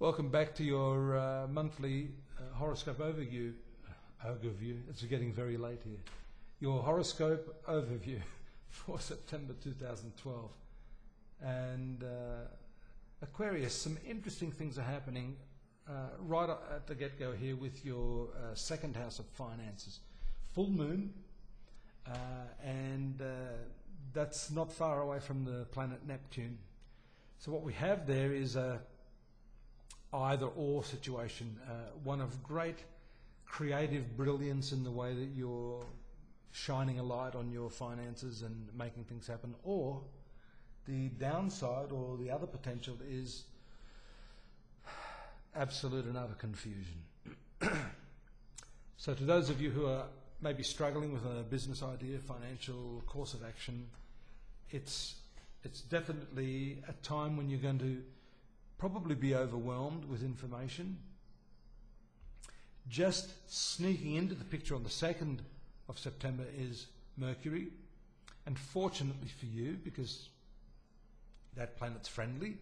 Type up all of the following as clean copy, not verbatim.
Welcome back to your monthly horoscope overview. It's getting very late here. Your horoscope overview for September 2012. And Aquarius, some interesting things are happening right at the get-go here with your second house of finances. Full moon, and that's not far away from the planet Neptune. So what we have there is a either-or situation, one of great creative brilliance in the way that you're shining a light on your finances and making things happen, or the downside or the other potential is absolute and utter confusion. So to those of you who are maybe struggling with a business idea, financial course of action, it's definitely a time when you're going to probably be overwhelmed with information. Just sneaking into the picture on the 2nd of September is Mercury, and fortunately for you, because that planet's friendly,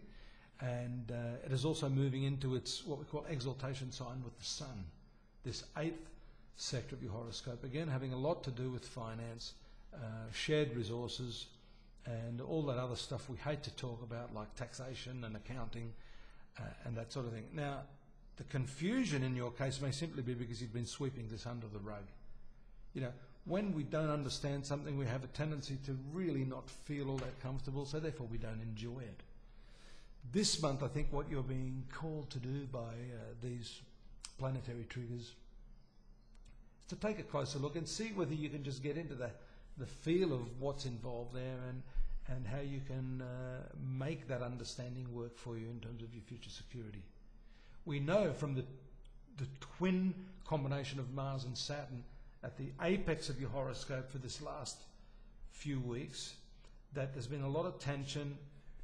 and it is also moving into its what we call exaltation sign with the Sun, this 8th sector of your horoscope, again having a lot to do with finance, shared resources, and all that other stuff we hate to talk about, like taxation and accounting and that sort of thing. Now, the confusion in your case may simply be because you've been sweeping this under the rug. You know, when we don't understand something, we have a tendency to really not feel all that comfortable, so therefore we don't enjoy it. This month, I think what you're being called to do by these planetary triggers is to take a closer look and see whether you can just get into the feel of what's involved there and how you can make that understanding work for you in terms of your future security. We know from the twin combination of Mars and Saturn at the apex of your horoscope for this last few weeks that there's been a lot of tension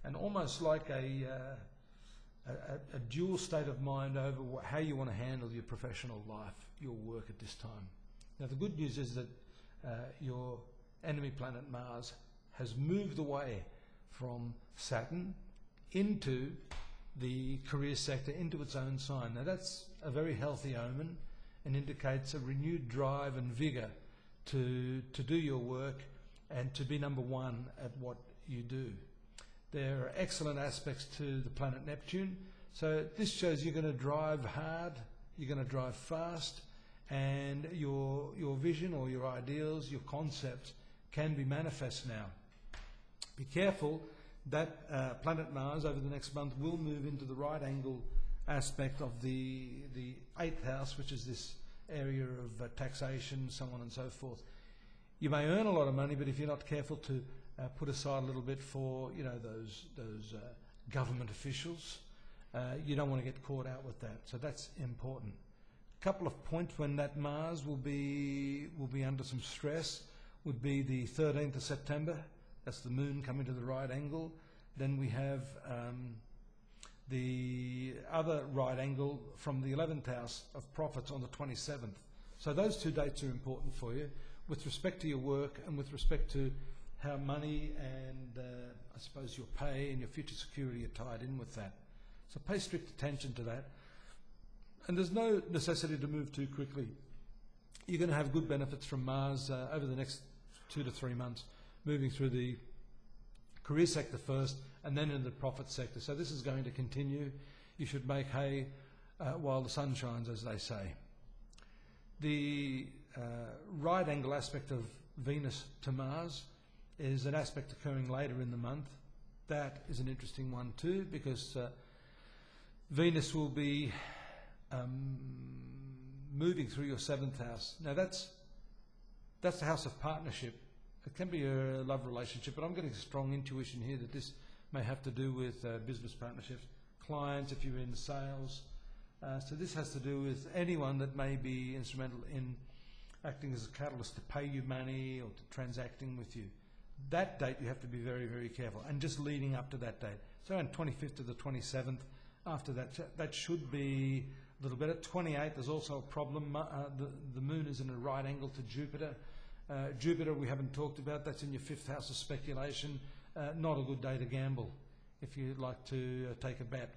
and almost like a dual state of mind over how you want to handle your professional life, your work at this time. Now, the good news is that your enemy planet Mars has moved away from Saturn into the career sector, into its own sign. Now, that's a very healthy omen and indicates a renewed drive and vigour to do your work and to be number one at what you do. There are excellent aspects to the planet Neptune, so this shows you're going to drive hard, you're going to drive fast, and your vision or your ideals, your concepts can be manifest now. Be careful that planet Mars over the next month will move into the right angle aspect of the 8th house, which is this area of taxation, so on and so forth. You may earn a lot of money, but if you're not careful to put aside a little bit for those government officials, you don't want to get caught out with that. So that's important. A couple of points when that Mars will be under some stress would be the 13th of September. That's the moon coming to the right angle. Then we have the other right angle from the 11th house of profits on the 27th. So those two dates are important for you with respect to your work and with respect to how money and I suppose your pay and your future security are tied in with that. So pay strict attention to that. And there's no necessity to move too quickly. You're going to have good benefits from Mars over the next 2 to 3 months, moving through the career sector first and then into the profit sector. So this is going to continue. You should make hay while the sun shines, as they say. The right angle aspect of Venus to Mars is an aspect occurring later in the month. That is an interesting one too, because Venus will be moving through your 7th house. Now that's the house of partnership. It can be a love relationship, but I'm getting a strong intuition here that this may have to do with business partnerships, clients if you're in sales. So this has to do with anyone that may be instrumental in acting as a catalyst to pay you money or to transacting with you. That date you have to be very, very careful, and just leading up to that date. So on 25th to the 27th, after that should be a little better. 28th, there's also a problem. The moon is in a right angle to Jupiter. Jupiter we haven't talked about, that's in your 5th house of speculation. Not a good day to gamble if you'd like to take a bet.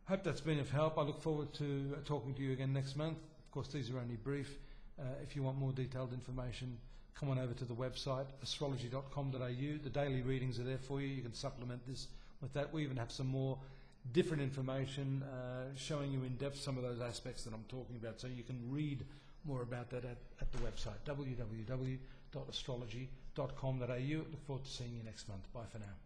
Hope that's been of help. I look forward to talking to you again next month. Of course, these are only brief. If you want more detailed information, come on over to the website, astrology.com.au. The daily readings are there for you. You can supplement this with that. We even have some more different information showing you in depth some of those aspects that I'm talking about, so you can read more about that at the website, www.astrology.com.au. Look forward to seeing you next month. Bye for now.